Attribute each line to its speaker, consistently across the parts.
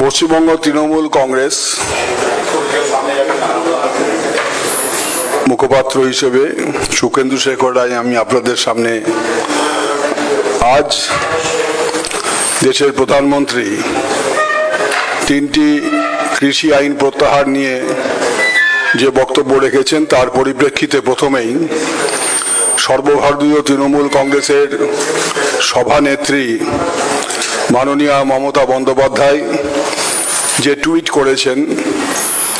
Speaker 1: পশ্চিমবঙ্গ তৃণমূল কংগ্রেস মুখপাত্র হিসেবে সুকেন্দু শেখর রায় আমি আপনাদের সামনে আজ দেশের প্রধানমন্ত্রী তিনটি কৃষি আইন প্রত্যাহার নিয়ে যে বক্তব্য রেখেছেন তার পরিপ্রেক্ষিতে প্রথমেই সর্বভারতীয় তৃণমূল কংগ্রেসের সভানেত্রী মাননীয়া মমতা বন্দ্যোপাধ্যায় যে টুইট করেছেন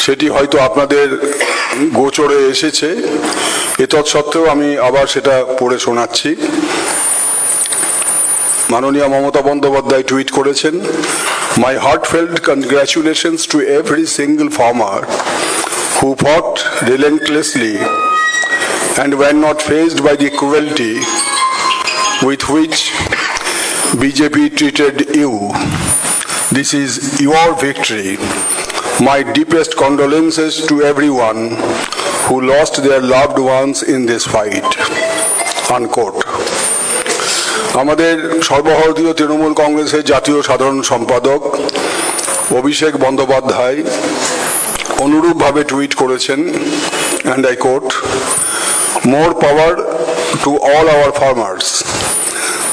Speaker 1: সেটি হয়তো আপনাদের গোচরে এসেছে, এতৎসত্ত্বেও আমি আবার সেটা পড়ে শোনাচ্ছি। মাননীয়া মমতা বন্দ্যোপাধ্যায় টুইট করেছেন, My heartfelt congratulations to every single farmer who fought relentlessly and were not faced by the cruelty with which BJP treated you. This is your victory. My deepest condolences to everyone who lost their loved ones in this fight. Unquote. আমাদের সর্বভারতীয় তৃণমূল কংগ্রেসের জাতীয় সাধারণ সম্পাদক অভিষেক বন্দ্যোপাধ্যায় অনুরূপভাবে tweet করেছেন, and I quote, More power to all our farmers.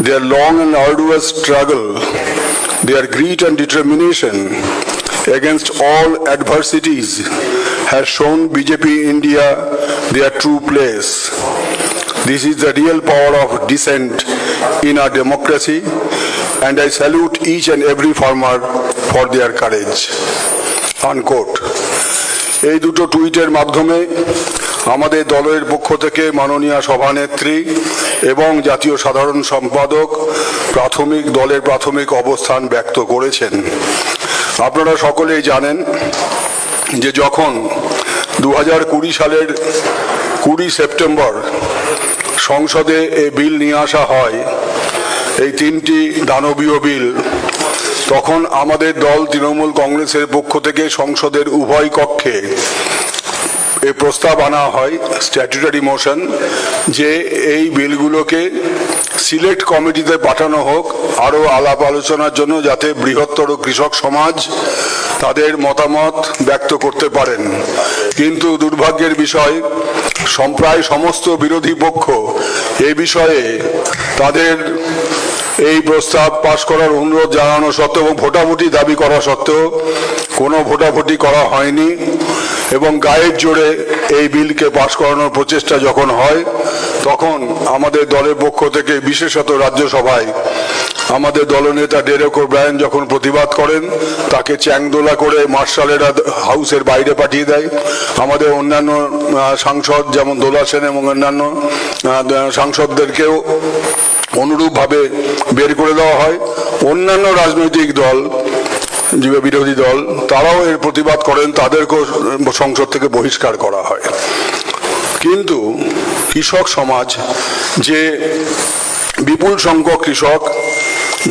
Speaker 1: Their long and arduous struggle, their grit and determination against all adversities has shown BJP India their true place. This is the real power of dissent in our democracy, and I salute each and every farmer for their courage. Unquote. এই দুটো টুইটের মাধ্যমে আমাদের দলের পক্ষ থেকে মাননীয় সভানেত্রী এবং জাতীয় সাধারণ সম্পাদক দলের প্রাথমিক অবস্থান ব্যক্ত করেছেন। আপনারা সকলেই জানেন যে যখন 2020 সালের 20 সেপ্টেম্বর সংসদে এই বিল নিয়ে আসা হয়, এই তিনটি দানবীয় বিল, তখন আমাদের দল তৃণমূল কংগ্রেসের পক্ষ থেকে সংসদের উভয় কক্ষে এই প্রস্তাব আনা হয়, স্ট্যাটুটারি মোশন, যে এই বিলগুলোকে সিলেক্ট কমিটিতে পাঠানো হোক আরও আলাপ আলোচনার জন্য, যাতে বৃহত্তর কৃষক সমাজ তাদের মতামত ব্যক্ত করতে পারেন। কিন্তু দুর্ভাগ্যের বিষয়, প্রায় সমস্ত বিরোধী পক্ষ এ বিষয়ে তাদের এই প্রস্তাব পাশ করার অনুরোধ জানানো সত্ত্বেও এবং ভোটাভুটি দাবি করা সত্ত্বেও কোনো ভোটাভুটি করা হয়নি এবং গায়ের জোরে এই বিলকে পাশ করানোর প্রচেষ্টা যখন হয়, তখন আমাদের দলের পক্ষ থেকে বিশেষত রাজ্যসভায় আমাদের দলনেতা ডেরেক ওব্রায়েন যখন প্রতিবাদ করেন, তাকে চ্যাংদোলা করে মার্শালেরা হাউসের বাইরে পাঠিয়ে দেয়। আমাদের অন্যান্য সাংসদ যেমন দোলা সেন এবং অন্যান্য সাংসদদেরকেও অনুরূপভাবে বের করে দেওয়া হয়। অন্যান্য রাজনৈতিক দল, বিরোধী দল, তারাও এর প্রতিবাদ করেন, তাদেরকেও সংসদ থেকে বহিষ্কার করা হয়। কিন্তু কৃষক সমাজ, যে বিপুল সংখ্যক কৃষক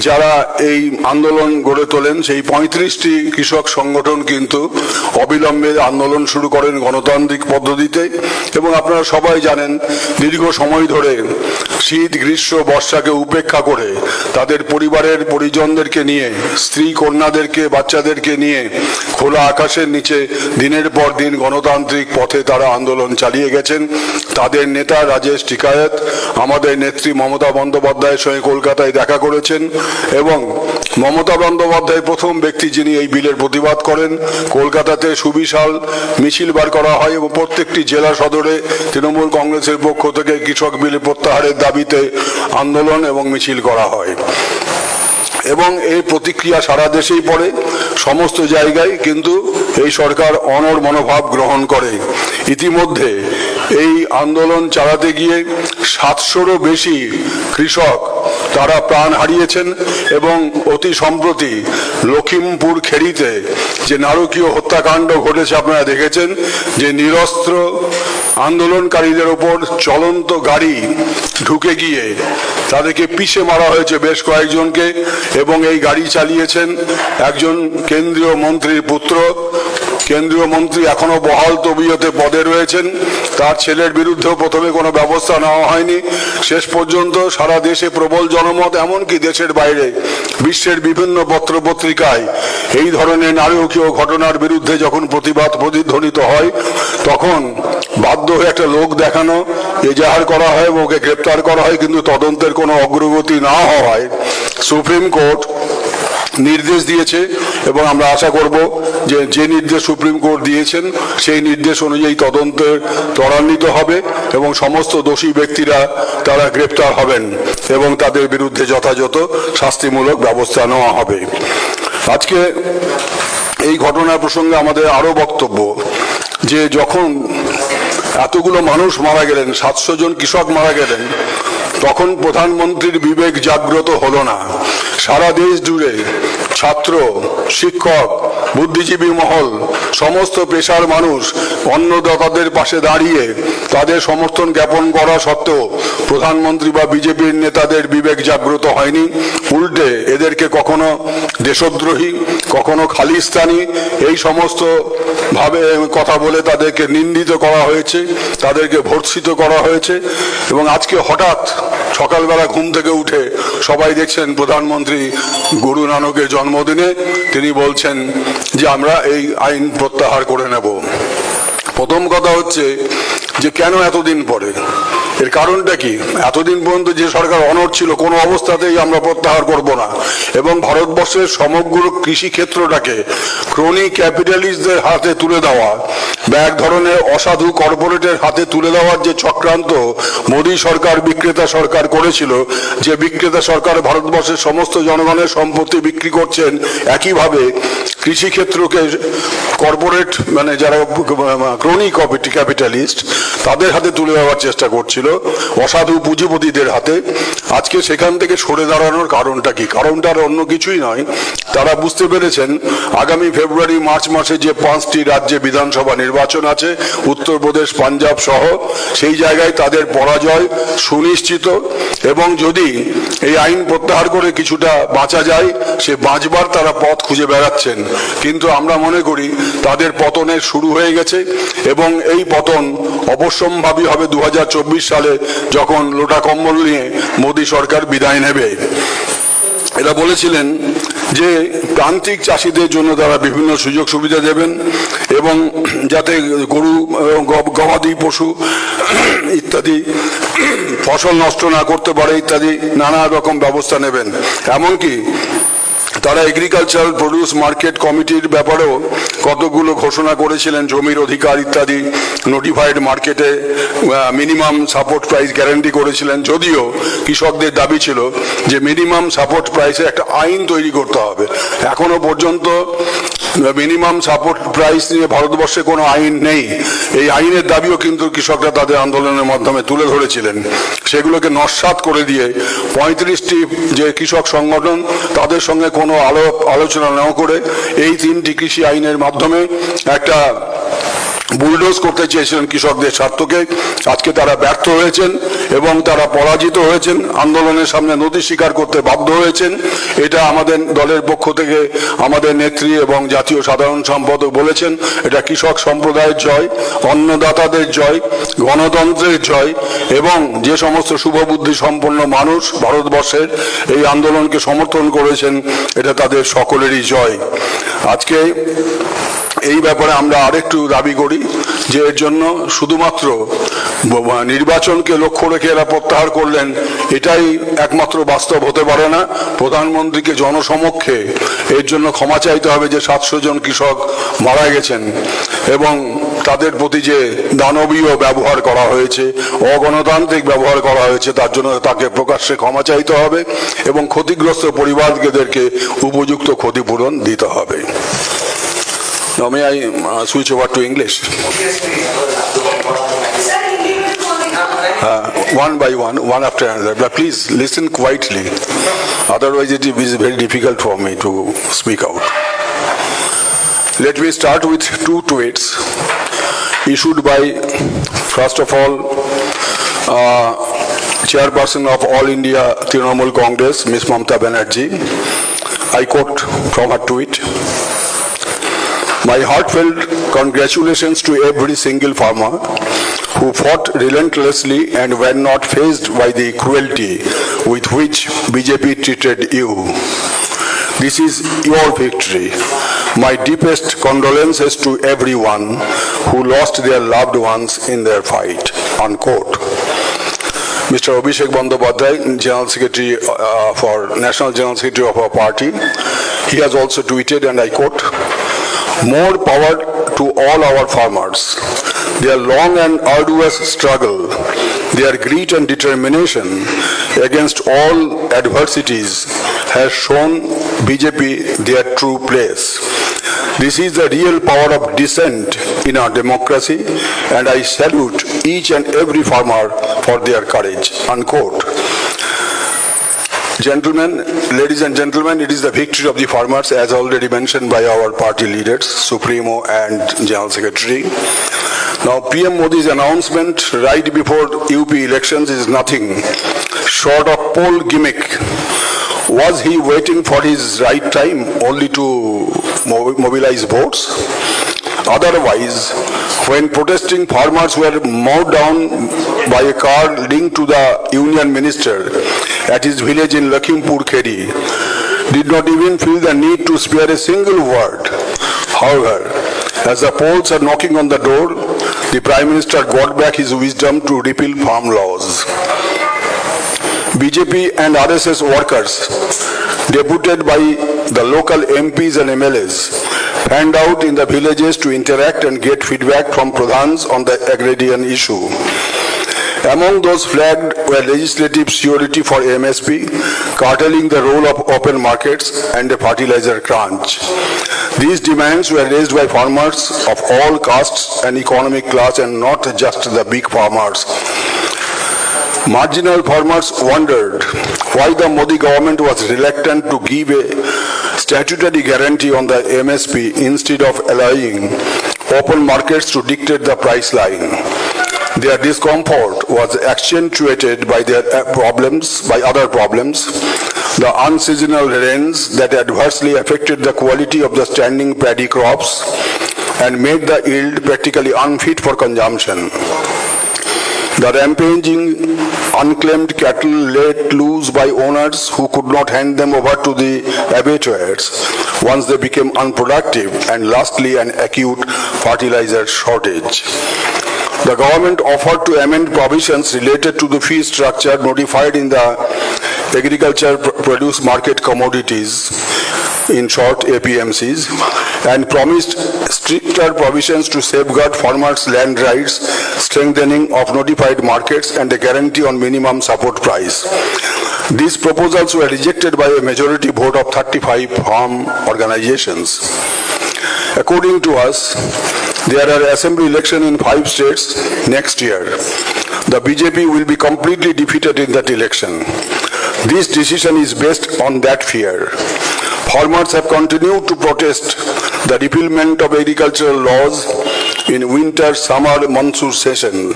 Speaker 1: যারা এই আন্দোলন গড়ে তোলেন, সেই 35টি কৃষক সংগঠন কিন্তু অবিলম্বে আন্দোলন শুরু করেন গণতান্ত্রিক পদ্ধতিতে। এবং আপনারা সবাই জানেন, দীর্ঘ সময় ধরে শীত, গ্রীষ্ম, বর্ষাকে উপেক্ষা করে তাদের পরিবারের পরিজনদেরকে নিয়ে, স্ত্রী কন্যাদেরকে, বাচ্চাদেরকে নিয়ে খোলা আকাশের নিচে দিনের পর দিন গণতান্ত্রিক পথে তারা আন্দোলন চালিয়ে গেছেন। তাদের নেতা রাজেশ টিকায়েত আমাদের নেত্রী মমতা বন্দ্যোপাধ্যায়ের সঙ্গে কলকাতায় দেখা করেছেন এবং মমতা বন্দ্যোপাধ্যায় প্রথম ব্যক্তি যিনি এই বিলের প্রতিবাদ করেন। কলকাতাতে সুবিশাল মিছিল বার করা হয় এবং প্রত্যেকটি জেলা সদরে তৃণমূল কংগ্রেসের পক্ষ থেকে কৃষক বিল প্রত্যাহারের দাবিতে আন্দোলন এবং মিছিল করা হয় এবং এই প্রতিক্রিয়া সারা দেশেই পড়ে, সমস্ত জায়গায় কিন্তু এই সরকার অনড় মনোভাব গ্রহণ করে। ইতিমধ্যে এই আন্দোলন চালাতে গিয়ে 700-রও বেশি কৃষক তারা প্রাণ হারিয়েছেন এবং অতি সম্প্রতি লখিমপুর খেড়িতে যে নারকীয় হত্যাকাণ্ড ঘটেছে আপনারা দেখেছেন, যে নিরস্ত্র আন্দোলনকারীদের ওপর চলন্ত গাড়ি ঢুকে গিয়ে তাদেরকে পিষে মারা হয়েছে বেশ কয়েকজনকে, এবং এই গাড়ি চালিয়েছেন একজন কেন্দ্রীয় মন্ত্রীর পুত্র কেন্দ্রীয় মন্ত্রী এখনো বহাল তবিয়তে পদে রয়েছেন। তার ছেলের বিরুদ্ধেও প্রথমে কোনো ব্যবস্থা নেওয়া হয়নি। শেষ পর্যন্ত সারা দেশে প্রবল জনমত, এমনকি দেশের বাইরে বিশ্বের বিভিন্ন পত্রপত্রিকায় এই ধরনের নারকীয় ঘটনার বিরুদ্ধে যখন প্রতিবাদ প্রতিধ্বনিত হয়, তখন বাধ্য হয়ে একটা লোক দেখানো এজাহার করা হয়, ওকে গ্রেপ্তার করা হয়। কিন্তু তদন্তের কোনো অগ্রগতি না হওয়ায় সুপ্রিম কোর্ট নির্দেশ দিয়েছে, এবং আমরা আশা করব যে নির্দেশ সুপ্রিম কোর্ট দিয়েছেন সেই নির্দেশ অনুযায়ী তদন্তের ত্বরান্বিত হবে এবং সমস্ত দোষী ব্যক্তিরা তারা গ্রেপ্তার হবেন এবং তাদের বিরুদ্ধে যথাযথ শাস্তিমূলক ব্যবস্থা নেওয়া হবে। আজকে এই ঘটনা প্রসঙ্গে আমাদের আরো বক্তব্য যে যখন এতগুলো মানুষ মারা গেলেন, 700 জন কৃষক মারা গেলেন, তখন প্রধানমন্ত্রীর বিবেক জাগ্রত হলো না। সারা দেশ জুড়ে ছাত্র, শিক্ষক, বুদ্ধিজীবী মহল, সমস্ত পেশার মানুষ অন্নদাতাদের পাশে দাঁড়িয়ে তাদের সমর্থন জ্ঞাপন করা সত্ত্বেও প্রধানমন্ত্রী বা বিজেপির নেতাদের বিবেক জাগ্রত হয়নি। উল্টে এদেরকে কখনো দেশদ্রোহী, কখনো খালিস্তানি, এই সমস্ত ভাবে কথা বলে তাদেরকে নিন্দিত করা হয়েছে, তাদেরকে ভর্ৎসিত করা হয়েছে। এবং আজকে হঠাৎ সকালবেলা ঘুম থেকে উঠে সবাই দেখছেন প্রধানমন্ত্রী গুরু নানকের জন্মদিনে তিনি বলছেন যে আমরা এই আইন প্রত্যাহার করে নেব। প্রথম কথা হচ্ছে যে কেন এতদিন পরে, এর কারণটা কি? এতদিন পর্যন্ত যে সরকার অনড় ছিল, কোনো অবস্থাতেই আমরা প্রত্যাহার করব না, এবং ভারতবর্ষের সমগ্র কৃষি ক্ষেত্রটাকে ক্রনি ক্যাপিটালিস্টদের হাতে তুলে দেওয়া বা এক ধরনের অসাধু কর্পোরেটের হাতে তুলে দেওয়ার যে চক্রান্ত মোদী সরকার বিক্রেতা সরকার করেছিল, যে বিক্রেতা সরকার ভারতবর্ষের সমস্ত জনগণের সম্পত্তি বিক্রি করছেন, একইভাবে কৃষি ক্ষেত্রকে কর্পোরেট মানে যারা ক্রনি ক্যাপিটালিস্ট তাদের হাতে তুলে দেওয়ার চেষ্টা করছিল, অসাধু পুঁজিপতিদের হাতে। আজকে সেখান থেকে সরে দাঁড়ানোর কারণটা কি? কারণটা আর অন্য কিছুই নয়, তারা বুঝতে পেরেছেন আগামী ফেব্রুয়ারি মার্চ মাসে যে 5টি রাজ্যে বিধানসভা নির্বাচন আছে, উত্তরপ্রদেশ, পাঞ্জাব সহ, সেই জায়গায় তাদের পরাজয় সুনিশ্চিত। এবং যদি এই আইন প্রত্যাহার করে কিছুটা বাঁচা যায়, সে বাঁচবার তারা পথ খুঁজে বেড়াচ্ছেন। কিন্তু আমরা মনে করি তাদের পতনের শুরু হয়ে গেছে, এবং এই পতন অবশ্যম্ভাবী হবে 2024 সালে, যখন লোটা কম্বল নিয়ে মোদী সরকার বিদায় নেবে। এরা বলেছিলেন যে প্রান্তিক চাষিদের জন্য তারা বিভিন্ন সুযোগ সুবিধা দেবেন, এবং যাতে গরু, গবাদি পশু ইত্যাদি ফসল নষ্ট না করতে পারে ইত্যাদি নানা রকম ব্যবস্থা নেবেন। এমনকি তারা এগ্রিকালচারাল প্রডিউস মার্কেট কমিটির ব্যাপারেও কতগুলো ঘোষণা করেছিলেন, জমির অধিকার ইত্যাদি, নোটিফাইড মার্কেটে মিনিমাম সাপোর্ট প্রাইস গ্যারান্টি করেছিলেন। যদিও কৃষকদের দাবি ছিল যে মিনিমাম সাপোর্ট প্রাইসে একটা আইন তৈরি করতে হবে। এখনো পর্যন্ত মিনিমাম সাপোর্ট প্রাইস নিয়ে ভারতবর্ষে কোনো আইন নেই। এই আইনের দাবিও কিন্তু কৃষকরা তাদের আন্দোলনের মাধ্যমে তুলে ধরেছিলেন। সেগুলোকে নস্যাৎ করে দিয়ে 35টি যে কৃষক সংগঠন, তাদের সঙ্গে কোনো আলোচনা না করে এই 3টি কৃষি আইনের মাধ্যমে একটা বুলডোজ করতে চেয়েছিলেন কৃষকদের স্বার্থকে। আজকে তারা ব্যর্থ হয়েছেন এবং তারা পরাজিত হয়েছেন, আন্দোলনের সামনে নথি স্বীকার করতে বাধ্য হয়েছেন। এটা আমাদের দলের পক্ষ থেকে আমাদের নেত্রী এবং জাতীয় সাধারণ সম্পাদক বলেছেন, এটা কৃষক সম্প্রদায়ের জয়, অন্নদাতাদের জয়, গণতন্ত্রের জয়, এবং যে সমস্ত শুভবুদ্ধি সম্পন্ন মানুষ ভারতবর্ষের এই আন্দোলনকে সমর্থন করেছেন, এটা তাদের সকলেরই জয়। আজকে এই ব্যাপারে আমরা আরেকটু দাবি করি যে এর জন্য শুধুমাত্র নির্বাচনকে লক্ষ্য রেখে এরা প্রত্যাহার করলেন, এটাই একমাত্র বাস্তব হতে পারে না। প্রধানমন্ত্রীকে জনসমক্ষে এর জন্য ক্ষমা চাইতে হবে যে 700 জন কৃষক মারা গেছেন এবং তাদের প্রতি যে দানবীয় ব্যবহার করা হয়েছে, অগণতান্ত্রিক ব্যবহার করা হয়েছে, তার জন্য তাকে প্রকাশ্যে ক্ষমা চাইতে হবে এবং ক্ষতিগ্রস্ত পরিবারদেরকে উপযুক্ত ক্ষতিপূরণ দিতে হবে। Now may I switch over to English? One by one after another. But please listen quietly. Otherwise it is very difficult for me to speak out. Let me start with 2 tweets issued by, first of all, Chairperson of All India Trinamool Congress, Ms. Mamata Banerjee. I quote from her tweet. My heartfelt congratulations to every single farmer who fought relentlessly and were not fazed by the cruelty with which BJP treated you. This is your victory. My deepest condolences to everyone who lost their loved ones in their fight. Unquote. Mr. Abhishek Bandyopadhyay, General Secretary National General Secretary of our party, he has also tweeted, and I quote, "More power to all our farmers. Their long and arduous struggle, their grit and determination against all adversities has shown BJP their true place. This is the real power of dissent in our democracy, and I salute each and every farmer for their courage." Unquote. Gentlemen, ladies and gentlemen, it is the victory of the farmers, as already mentioned by our party leaders, Supremo and General Secretary. Now, PM Modi's announcement right before UP elections is nothing short of poll gimmick. Was he waiting for his right time only to mobilize votes? Otherwise, when protesting farmers were mowed down by a car linked to the union minister at his village in Lakhimpur Kheri, did not even feel the need to spare a single word. However, as the polls are knocking on the door, the Prime Minister got back his wisdom to repeal farm laws. BJP and RSS workers, deputed by the local MPs and MLAs, fanned out in the villages to interact and get feedback from Pradhans on the agrarian issue. Among those flagged were legislative surety for MSP, curtailing the role of open markets, and a fertilizer crunch. These demands were raised by farmers of all castes and economic class, and not just the big farmers. Marginal farmers wondered why the Modi government was reluctant to give a statutory guarantee on the MSP instead of allowing open markets to dictate the price line. Their discomfort was accentuated by other problems, the unseasonal rains that adversely affected the quality of the standing paddy crops and made the yield practically unfit for consumption. The rampaging unclaimed cattle let loose by owners who could not hand them over to the abattoirs once they became unproductive, and lastly an acute fertilizer shortage. The government offered to amend provisions related to the fee structure notified in the Agriculture Produce Market Commodities, in short APMCs, and promised stricter provisions to safeguard farmers' land rights, strengthening of notified markets, and a guarantee on minimum support price. These proposals were rejected by a majority vote of 35 farm organizations. According to us, there are assembly elections in 5 states next year. The BJP will be completely defeated in that election. This decision is based on that fear. Farmers have continued to protest the repealment of agricultural laws in winter-summer monsoon session.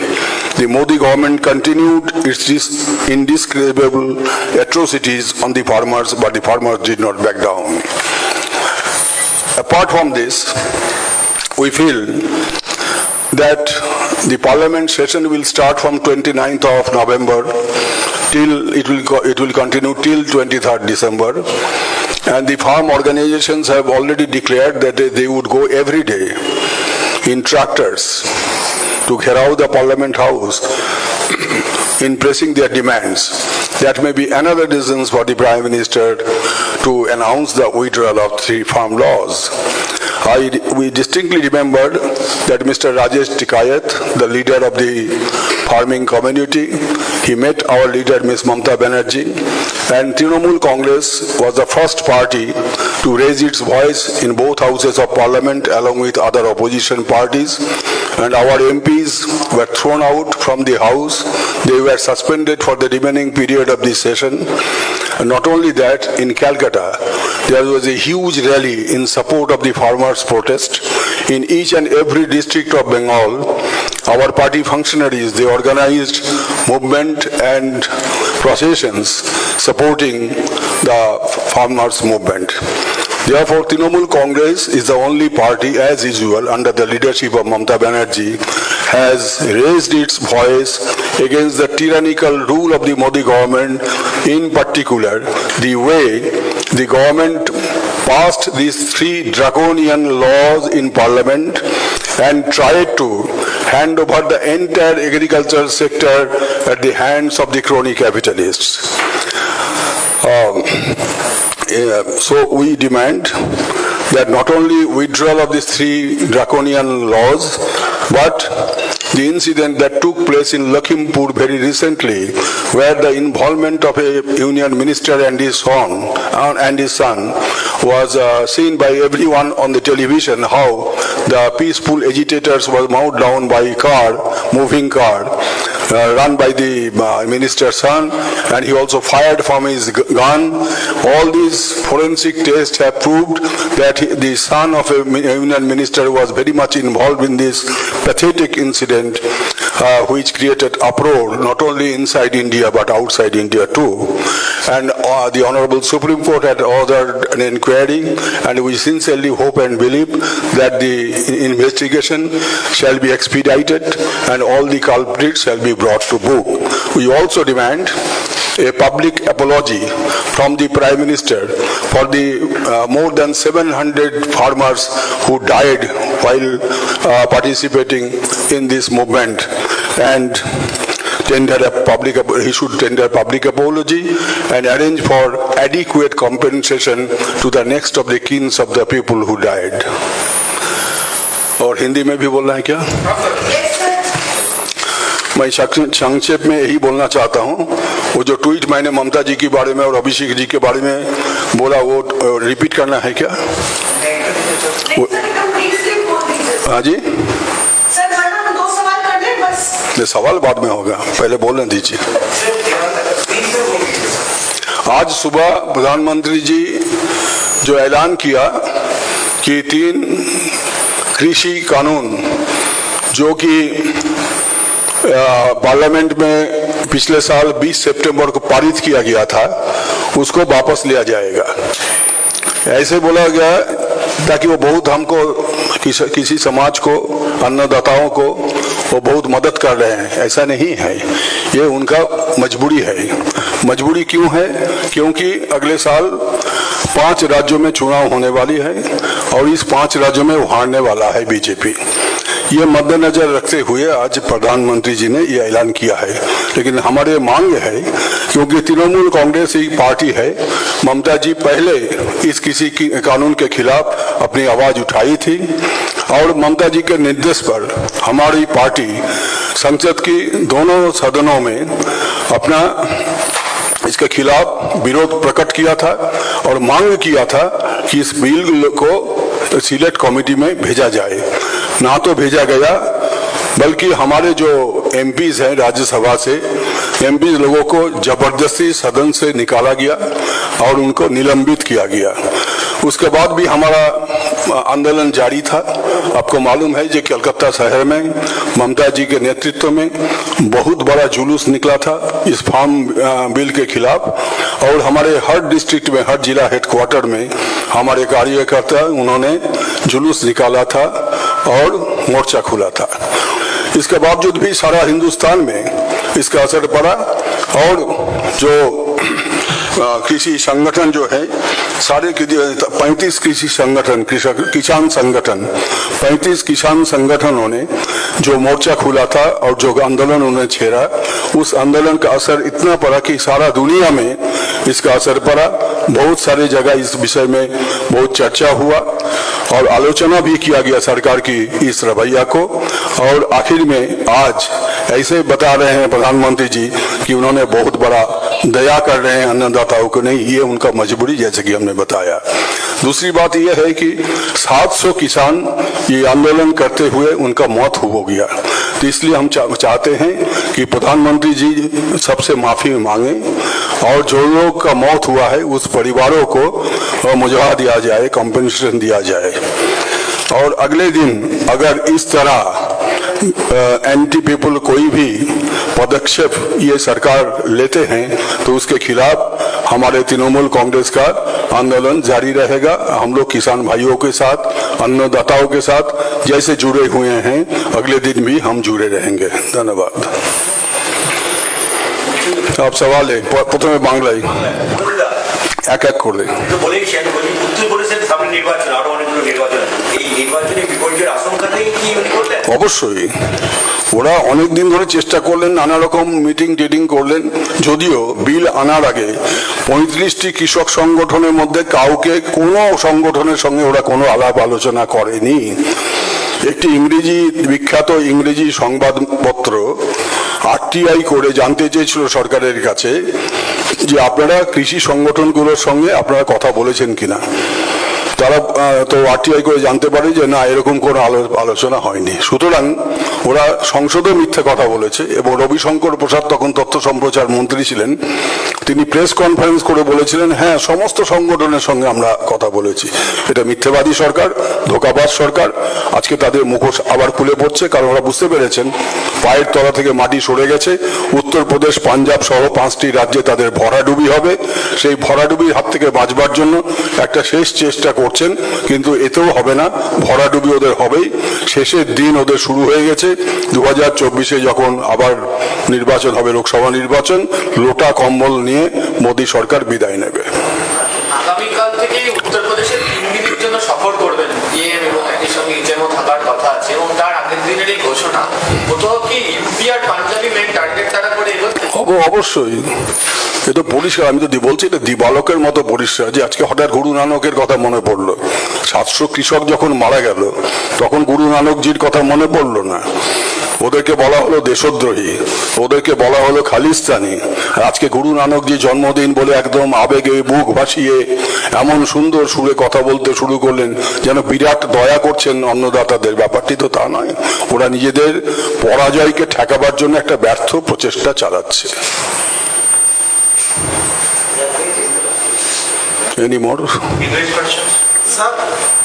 Speaker 1: The Modi government continued its indescribable atrocities on the farmers, but the farmers did not back down. Apart from this, we feel that the parliament session will start from 29th of November till it will continue till 23rd December, and the farm organizations have already declared that they would go every day in tractors to Gherao the Parliament House in pressing their demands. That may be another reason for the Prime Minister to announce the withdrawal of 3 farm laws. We distinctly remembered that Mr. Rajesh Tikayat, the leader of the farming community, he met our leader Ms. Mamta Banerjee, and Trinamool Congress was the first party to raise its voice in both houses of parliament along with other opposition parties, and our MPs were thrown out from the house. They were suspended for the remaining period of the session. And not only that, in Calcutta, there was a huge rally in support of the farmers' protest. In each and every district of Bengal, our party functionaries, they organized movement and processions supporting the farmers' movement. Therefore, Trinamool Congress is the only party, as usual, under the leadership of Mamata Banerjee, has raised its voice against the tyrannical rule of the Modi government, in particular, the way the government passed these 3 draconian laws in Parliament and tried to hand over the entire agricultural sector at the hands of the crony capitalists. So we demand that not only withdrawal of these 3 draconian laws, but the incident that took place in Lakhimpur very recently, where the involvement of a union minister and his son was seen by everyone on the television, how the peaceful agitators were mowed down by a moving car, run by the minister's son, and he also fired from his gun. All these forensic tests have proved that the son of a union minister was very much involved in this pathetic incident, which created uproar not only inside India but outside India too. And the Honorable Supreme Court had ordered an inquiry, and we sincerely hope and believe that the investigation shall be expedited and all the culprits shall be brought to book. We also demand a public apology from the Prime Minister for the more than 700 farmers who died while participating in this movement, and he should tender a public apology and arrange for adequate compensation to the next of the kins of the people who died. और हिंदी में भी बोलना है क्या? मैं संक्षेप में यही बोलना चाहता हूं, वो जो ट्वीट मैंने ममता जी के बारे में और अभिषेक जी के बारे में बोला, वो रिपीट करना है क्या? हाँ जी, ये सवाल बाद में होगा, पहले बोलने दीजिए। आज सुबह प्रधानमंत्री जी जो ऐलान किया कि 3 कृषि कानून जो कि पार्लियामेंट में पिछले साल 20 सितंबर को पारित किया गया था, उसको वापस लिया जाएगा, ऐसे बोला गया ताकि वो बहुत हमको किसी समाज को, अन्नदाताओं को वो बहुत मदद कर रहे हैं। ऐसा नहीं है, ये उनका मजबूरी है। मजबूरी क्यों है? क्योंकि अगले साल 5 राज्यों में चुनाव होने वाली है और इस 5 राज्यों में हारने वाला है बीजेपी। ये मद्देनजर रखते हुए आज प्रधानमंत्री जी ने ये ऐलान किया है। लेकिन हमारे मांग है, क्योंकि तृणमूल कांग्रेस एक पार्टी है, ममता जी पहले इस किसी कानून के खिलाफ अपनी आवाज उठाई थी और ममता जी के निर्देश पर हमारी पार्टी संसद की दोनों सदनों में अपना इसके खिलाफ विरोध प्रकट किया था और मांग किया था कि इस बिल को सिलेक्ट कमेटी में भेजा जाए। ना तो भेजा गया, बल्कि हमारे जो एमपीज हैं राज्यसभा से, एमपी लोगों को जबरदस्ती सदन से निकाला गया और उनको निलंबित किया गया। उसके बाद भी हमारा आंदोलन जारी था। आपको मालूम है कि कलकत्ता शहर में ममता जी के नेतृत्व में बहुत बड़ा जुलूस निकला था इस फार्म बिल के खिलाफ, और हमारे हर डिस्ट्रिक्ट में, हर जिला हेडक्वार्टर में हमारे कार्यकर्ता उन्होंने जुलूस निकाला था और मोर्चा खुला था। इसके बावजूद भी सारा हिंदुस्तान में इसका असर पड़ा और जो कृषि संगठन जो है, सारे 35 कृषि संगठन, किसान संगठन, 35 किसान संगठनों ने जो मोर्चा खुला था और जो आंदोलन उन्होंने छेड़ा, उस आंदोलन का असर इतना पड़ा कि सारा दुनिया में इसका असर पड़ा। बहुत सारे जगह इस विषय में बहुत चर्चा हुआ और आलोचना भी किया गया सरकार की इस रवैया को, और आखिर में आज ऐसे बता रहे हैं प्रधानमंत्री जी कि उन्होंने बहुत बड़ा दया कर रहे हैं अन्नदाताओं को। नहीं, ये उनका मजबूरी, जैसे कि हमने बताया। दूसरी बात यह है कि 700 किसान ये आंदोलन करते हुए उनका मौत हो गया। तो इसलिए हम चाहते हैं कि प्रधानमंत्री जी सबसे माफी मांगे और जो लोग का मौत हुआ है उस परिवारों को मुआवजा दिया जाए, कॉम्पेंसेशन दिया जाए। और अगले दिन अगर इस तरह एंटी पीपल कोई भी पदक्षेप ये सरकार लेते हैं तो उसके खिलाफ हमारे तृणमूल कांग्रेस का आंदोलन जारी रहेगा। हम लोग किसान भाइयों के साथ, अन्नदाताओं के साथ जैसे जुड़े हुए हैं अगले दिन भी हम जुड़े रहेंगे। धन्यवाद। आप सवाल है प्रथम बांग्लाई এক এক করে অবশ্যই ওরা অনেকদিন ধরে চেষ্টা করলেন, নানা রকম মিটিং টিটিং করলেন। যদিও বিল আনার আগে 35টি কৃষক সংগঠনের মধ্যে কাউকে কোনো সংগঠনের সঙ্গে ওরা কোনো আলাপ আলোচনা করেনি। একটি বিখ্যাত ইংরেজি সংবাদপত্র আরটিআই করে জানতে চেয়েছিল সরকারের কাছে যে আপনারা কৃষি সংগঠনগুলোর সঙ্গে আপনারা কথা বলেছেন কিনা। তারা তো আরটিআই করে জানতে পারে যে না, এরকম কোনো আলোচনা হয়নি। সুতরাং ওরা সংসদে মিথ্যে কথা বলেছে। এবং রবিশঙ্কর প্রসাদ তখন তথ্য সম্প্রচার মন্ত্রী ছিলেন, তিনি প্রেস কনফারেন্স করে বলেছিলেন হ্যাঁ সমস্ত সংগঠনের সঙ্গে আমরা কথা বলেছি। এটা মিথ্যেবাদী সরকার, ধোঁকাবাজ সরকার। আজকে তাদের মুখোশ আবার খুলে পড়ছে, কারণ ওরা বুঝতে পেরেছেন পায়ের তলা থেকে মাটি সরে গেছে। উত্তরপ্রদেশ, পাঞ্জাব সহ 5টি রাজ্যে তাদের ভরাডুবি হবে। সেই ভরাডুবির হাত থেকে বাঁচবার জন্য একটা শেষ চেষ্টা করছেন, কিন্তু এতেও হবে না, ভরাডুবি ওদের হবেই। শেষের দিন ওদের শুরু হয়ে গেছে। 2024-এ যখন আবার নির্বাচন হবে, লোকসভা নির্বাচন, লোটা কম্বল নিয়ে মোদী সরকার বিদায় নেবে।
Speaker 2: আগামীকাল থেকে উত্তরপ্রদেশের 3 দিনের জন্য সফর করবেন পিএম এবং একই সঙ্গে ইজেমও থাকার কথা আছে, এবং তার আগের দিনের এই ঘোষণা, কোথাও কি ইউপি আর পাঞ্জাবি মেন টার্গেট তারা করে এগোচ্ছে?
Speaker 1: অবশ্যই এ তো পরিষ্কার। আমি তো বলছি এটা দিবালকের মতো পরিষ্কার যে আজকে হঠাৎ গুরু নানকের কথা মনে পড়লো। 700 কৃষক যখন মারা গেল তখন গুরু নানকজির কথা মনে পড়লো না। ওদেরকে বলা হলো দেশদ্রোহী, ওদেরকে বলা হলো খালিস্তানি। আজকে গুরু নানকজি জন্মদিন বলে একদম আবেগে বুক ভাসিয়ে এমন সুন্দর সুরে কথা বলতে শুরু করলেন যেন বিরাট দয়া করছেন অন্নদাতাদের। ব্যাপারটি তো তা নয়। ওরা নিজেদের পরাজয়কে ঠেকাবার জন্য একটা ব্যর্থ প্রচেষ্টা চালাচ্ছে। Any more?
Speaker 3: सर,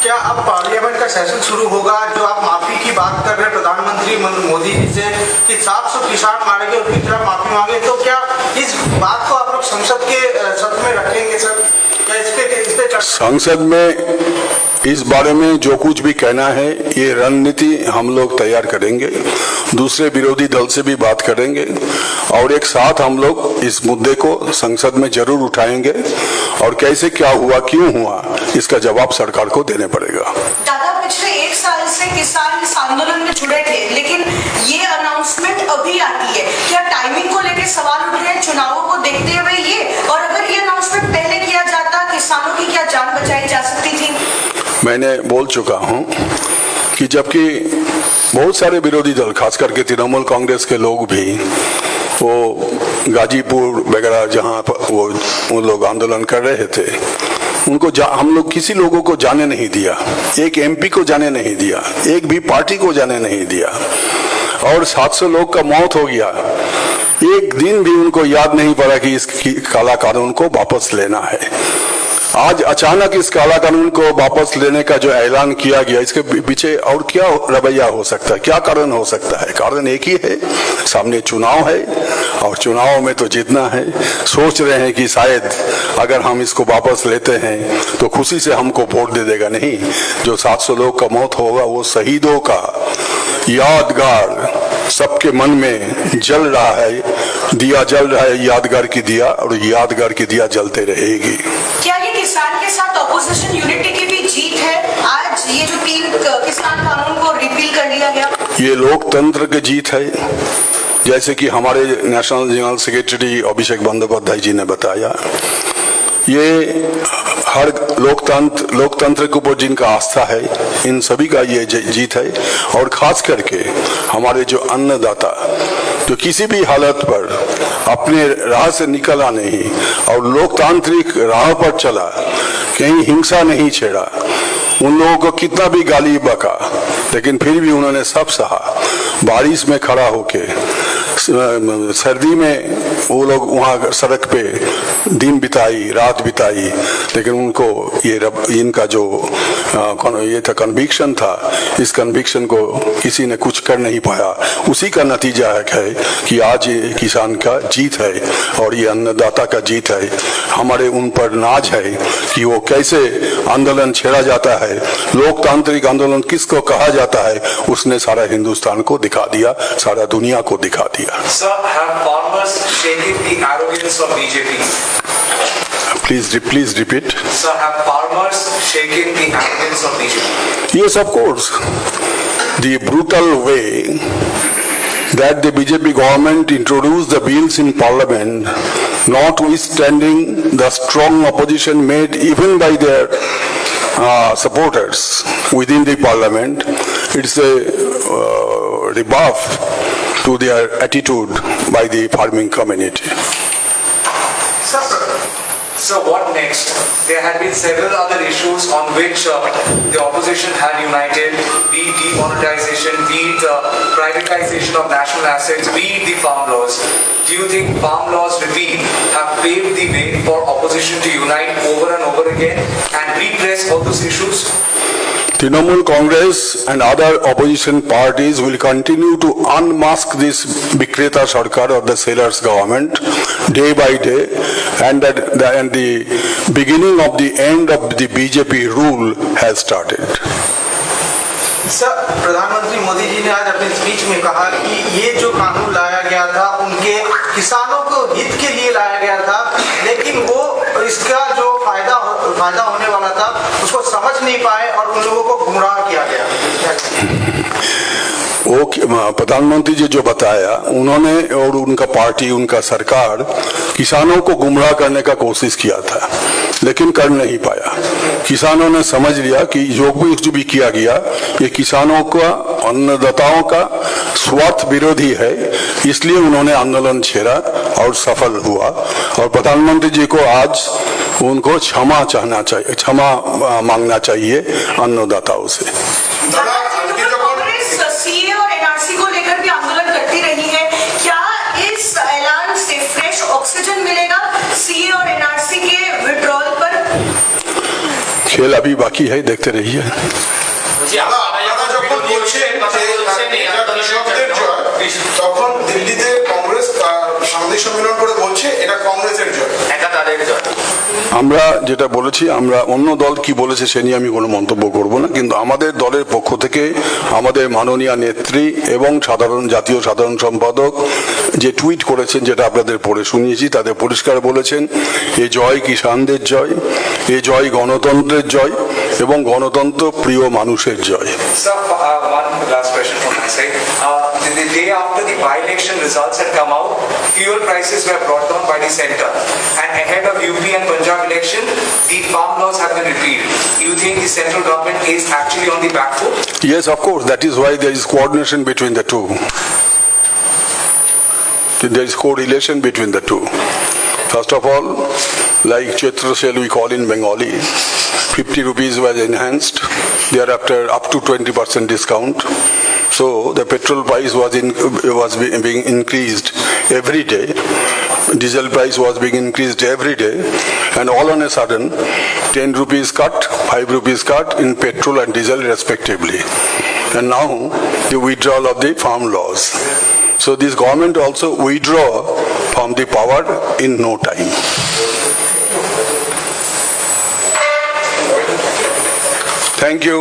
Speaker 3: क्या अब पार्लियामेंट का सेशन शुरू होगा? जो आप माफी की बात कर रहे हैं प्रधानमंत्री मोदी जी से कि 700 किसान मारे गए, उनकी तरफ माफी मांगे, तो क्या इस बात को आप लोग संसद के सत्र में रखेंगे सर? क्या इस पे
Speaker 1: संसद में इस बारे में जो कुछ भी कहना है ये रणनीति हम लोग तैयार करेंगे, दूसरे विरोधी दल से भी बात करेंगे और एक साथ हम लोग इस मुद्दे को संसद में जरूर उठाएंगे और कैसे क्या हुआ, क्यों हुआ, इसका जवाब सरकार को देने पड़ेगा।
Speaker 4: दादा, पिछले 1 साल से किसान इस आंदोलन में जुड़े थे, लेकिन ये अनाउंसमेंट अभी आती है। क्या टाइमिंग को लेकर सवाल उठ रहे हैं चुनावों को देखते हुए ये? और अगर ये अनाउंसमेंट पहले किया जाता, किसानों की क्या जान बचाई जा सकती थी?
Speaker 1: मैंने बोल चुका हूं कि जबकि बहुत सारे विरोधी दल, खास करके तृणमूल कांग्रेस के लोग भी, वो गाजीपुर वगैरह जहां वो लोग आंदोलन कर रहे थे, उनको हम लोग किसी लोगों को जाने नहीं दिया, एक एमपी को जाने नहीं दिया, एक भी पार्टी को जाने नहीं दिया, और 700 लोग का मौत हो गया। एक दिन भी उनको याद नहीं पड़ा कि इस काला कानून को वापस लेना है। आज अचानक इस काला कानून को वापस लेने का जो ऐलान किया गया, इसके पीछे और क्या रवैया हो सकता है, क्या कारण हो सकता है? कारण एक ही है, सामने चुनाव है और चुनाव में तो जीतना है। सोच रहे हैं कि शायद अगर हम इसको वापस लेते हैं तो खुशी से हमको वोट दे देगा। नहीं, जो 700 लोग का मौत होगा वो शहीदों का यादगार सबके मन में जल रहा है, दिया जल रहा है, यादगार की दिया, और यादगार की दिया जलते रहेगी।
Speaker 4: क्या ये किसान के साथ ऑपोजिशन यूनिटी की भी जीत है? आज ये जो 3 किसान कानून को रिपील कर लिया गया,
Speaker 1: ये लोकतंत्र की जीत है। जैसे कि हमारे नेशनल जनरल सेक्रेटरी अभिषेक बंदोपाध्याय जी ने बताया, ये हर लोकतंत्र के ऊपर जिनका आस्था है, इन सभी का ये जीत है। और खास करके हमारे जो अन्नदाता, जो किसी भी हालत पर अपने राह से निकला नहीं और लोकतांत्रिक राह पर चला, कहीं हिंसा नहीं छेड़ा, उन लोगों को कितना भी गाली बका, लेकिन फिर भी उन्होंने सब सहा। बारिश में खड़ा होके सर्दी में वो लोग वहाँ सड़क पे दिन बिताई, रात बिताई, लेकिन उनको इनका जो ये था कन्विक्शन था, इस कन्विक्शन को किसी ने कुछ कर नहीं पाया। उसी का नतीजा है कि आज ये किसान का जीत है और ये अन्नदाता का जीत है। हमारे उन पर नाज है कि वो कैसे आंदोलन छेड़ा जाता है, लोकतांत्रिक आंदोलन किसको कहा जाता है, उसने सारा हिंदुस्तान को दिखा दिया, सारा दुनिया को दिखा दिया।
Speaker 5: Sir, have farmers shaken the arrogance of BJP?
Speaker 1: Please repeat.
Speaker 5: Sir, have farmers shaken the arrogance of BJP?
Speaker 1: Yes, of course. The brutal way that the BJP government introduced the bills in parliament, notwithstanding the strong opposition made even by their supporters within the parliament, it's a rebuff to their attitude by the farming community.
Speaker 5: So what next? There had been several other issues on which the opposition had united, be it demonetization, be it privatization of national assets, be it the farm laws. Do you think farm laws repeal have paved the way for opposition to unite over and over again and repress all those issues?
Speaker 1: Trinamool Congress and other opposition parties will continue to unmask this Bikreta Sarkar or the sellers government day by day, and the beginning of the end of the BJP rule has started.
Speaker 3: Sir, प्रधानमंत्री मोदी जी ने आज अपने speech में कहा कि ये जो कानून लाया गया था उनके किसानों को हित के लिए लाया गया था, लेकिन वो इसका जो फायदा होने वाला था उसको समझ नहीं पाए और उन लोगों को गुमराह किया गया।
Speaker 1: वो प्रधानमंत्री जी जो बताया, उन्होंने और उनका पार्टी, उनका सरकार किसानों को गुमराह करने का कोशिश किया था, लेकिन कर नहीं पाया। किसानों ने समझ लिया कि जो भी किया गया ये किसानों का, अन्नदाताओं का स्वार्थ विरोधी है, इसलिए उन्होंने आंदोलन छेड़ा और सफल हुआ। और प्रधानमंत्री जी को आज उनको क्षमा मांगना चाहिए अन्नदाताओं से।
Speaker 4: सीए और एनआरसी को लेकर भी आंदोलन करती रही है, क्या इस ऐलान से फ्रेश ऑक्सीजन मिलेगा सीए और एनआरसी के विड्रॉल पर?
Speaker 1: खेल अभी बाकी है, देखते रहिए।
Speaker 6: তখন দিল্লিতে কংগ্রেস সাংবাদিক সম্মেলন করে বলছে এটা কংগ্রেসের জয়, এটা তাদের জয়।
Speaker 1: আমরা যেটা বলেছি, আমরা অন্য দল কি বলেছে সে নিয়ে আমি কোনো মন্তব্য করব না, কিন্তু আমাদের দলের পক্ষ থেকে আমাদের মাননীয় নেত্রী এবং জাতীয় সাধারণ সম্পাদক যে টুইট করেছেন, যেটা আপনাদের পড়ে শুনিয়েছি, তাতে পরিষ্কার বলেছেন এ জয় কিষানদের জয়, এ জয় গণতন্ত্রের জয় এবং গণতন্ত্র প্রিয় মানুষের জয়।
Speaker 5: Sir, one last question from my side. The day after the by-election results had come out, fuel prices were brought down by the centre, and ahead of UP and Punjab election, the farm laws have been repealed. You think the central government is actually on the back foot?
Speaker 1: Yes, of course. That is why there is coordination between the two. There is correlation between the two. First of all, like Chaitra sale we call in Bengali, 50 rupees was enhanced, thereafter up to 20% discount. So the petrol price was being increased every day, diesel price was being increased every day, and all on a sudden 10 rupees cut, 5 rupees cut in petrol and diesel respectively. And now the withdrawal of the farm laws. So this government also withdraw from the power in no time. Thank you.